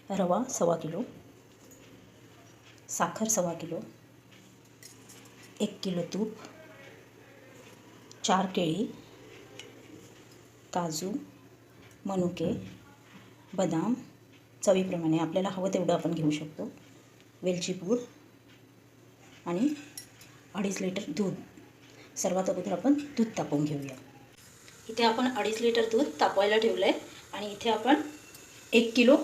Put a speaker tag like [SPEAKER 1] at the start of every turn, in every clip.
[SPEAKER 1] रवा 1.25 किलो, साखर 1.25 kilo, 1 kilo तूप, 4 केळी, काजू, मनुके, बदाम चवीप्रमाणे आपल्याला हवं तेवढं आपण घेऊ शकतो, वेलची पूड आणि 2.5 लिटर दूध. सर्वात अगोदर आपण दूध तापवून घेऊया. इथे आपण 2.5 लिटर दूध तापवायला ठेवलं आहे आणि इथे आपण 1 किलो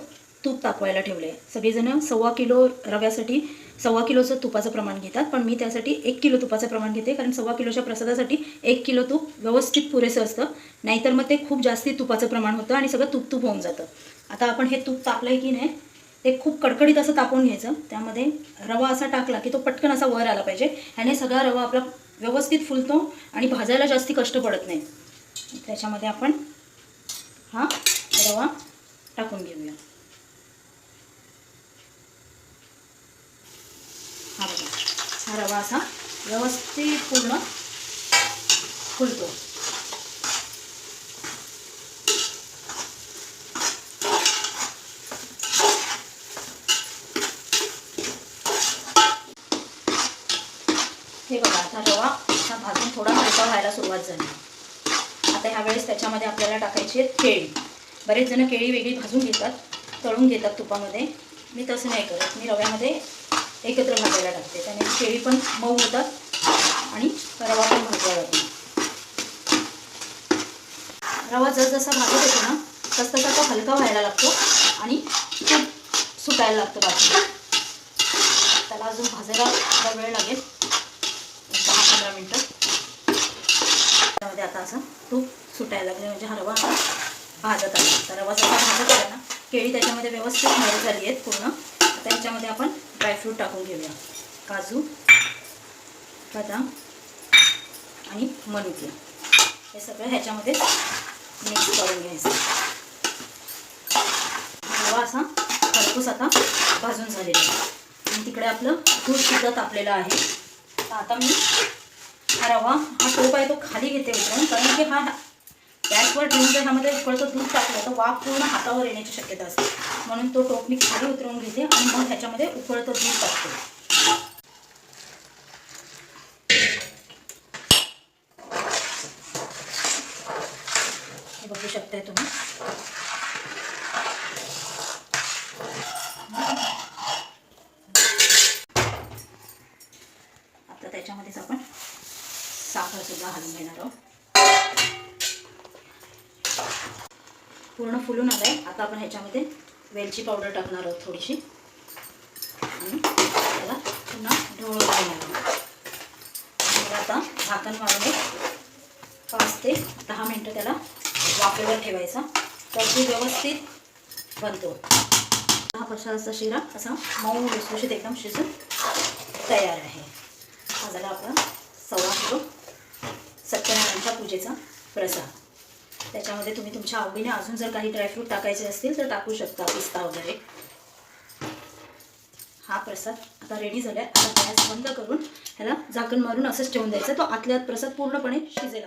[SPEAKER 1] तूप तापवायला ठेवलं आहे. सगळेजण 1.25 किलो रव्यासाठी 1.25 किलोचं तुपाचं प्रमाण घेतात, पण मी त्यासाठी 1 किलो तुपाचं प्रमाण घेते, कारण 1.25 किलोच्या प्रसादासाठी 1 किलो तूप व्यवस्थित पुरेसं असतं. नाहीतर मग ते खूप जास्ती तुपाचं प्रमाण होतं आणि सगळं तूप तूप होऊन जातं. आता आपण हे तूप तापलं आहे की नाही, ते खूप कडकडीत असं तापवून घ्यायचं. त्यामध्ये रवा असा टाकला की तो पटकन असा वर आला पाहिजे. ह्याने सगळा रवा आपला व्यवस्थित फुलतो आणि भाजायला जास्ती कष्ट पडत नाही. त्याच्यामध्ये आपण हा रवा टाकून घेऊया. हा रवा असा व्यवस्थित पूर्ण फुलतो. हे बघा, आता रवा असा भाजून थोडा हलका व्हायला सुरुवात झाली. आता ह्यावेळेस त्याच्यामध्ये आपल्याला टाकायची आहेत केळी. बरेच जण केळी वेगळी भाजून घेतात, तळून घेतात तुपामध्ये. मी तसं नाही करत, मी रव्यामध्ये एकत्र भाजायला टाकते. त्याने केळी पण मऊ होतात आणि रवा पण भाजला जातो. रवा जसजसा भाजत येतो ना, तसतसा तो हलका व्हायला लागतो आणि खूप सुटायला लागतो बाजूला. त्याला अजून भाजायला थोडा वेळ लागेल, 10-15 मिनटं. त्यामध्ये आता असं तूप सुटायला लागले म्हणजे हा रवा भाजत आला. तर रवा जसा भाजत आला ना, केळी त्याच्यामध्ये व्यवस्थित मऊ झाली आहेत पूर्ण. आता ह्याच्यामध्ये आपण ड्रायफ्रूट टाकून घेऊया. काजू, बदाम आणि मनुके हे सगळं ह्याच्यामध्ये मिक्स करून घ्यायचं. रवा असा खरपूस आता भाजून झालेला आहे आणि तिकडे आपलं दूध सुद्धा तापलेलं आहे. तर आता मी हा रवा, हा टोप आहे तो खाली घेते उतरून, कारण की हा गॅसवर ठेवून जर ह्यामध्ये उकळतं दूध टाकलं तर वाफ पूर्ण हातावर येण्याची शक्यता असते. म्हणून तो टोप मी खाली उतरवून घेते आणि मग ह्याच्यामध्ये उकळतं दूध टाकते. हे बघू शकताय तुम्ही. आता त्याच्यामध्येच आपण साखर सुद्धा घालून घेणार आहोत. पूर्ण फुलून आलाय. आता आपण ह्याच्यामध्ये वेलची पावडर टाकणार आहोत थोडीशी आणि त्याला पुन्हा ढवळून घेणार आहोत. आता झाकण मारून 5 ते 10 मिनटं त्याला वाफेवर ठेवायचा, तर ते व्यवस्थित बनतो. हा प्रसादाचा शिरा असा मऊ लुसलुशीत एकदम शिजून तयार आहे. हा झाला आपला 1.25 किलो सत्यनारायणच्या पूजेचा प्रसाद. त्याच्यामध्ये तुम्ही तुमच्या आवडीने अजून जर काही ड्रायफ्रूट टाकायचे असतील तर टाकू शकता, पिस्ता वगैरे. हा प्रसाद आता रेडी झाला आहे. आता गॅस बंद करून ह्याला झाकण मारून असंच ठेवून द्यायचं. तो आतल्या प्रसाद पूर्णपणे शिजेल.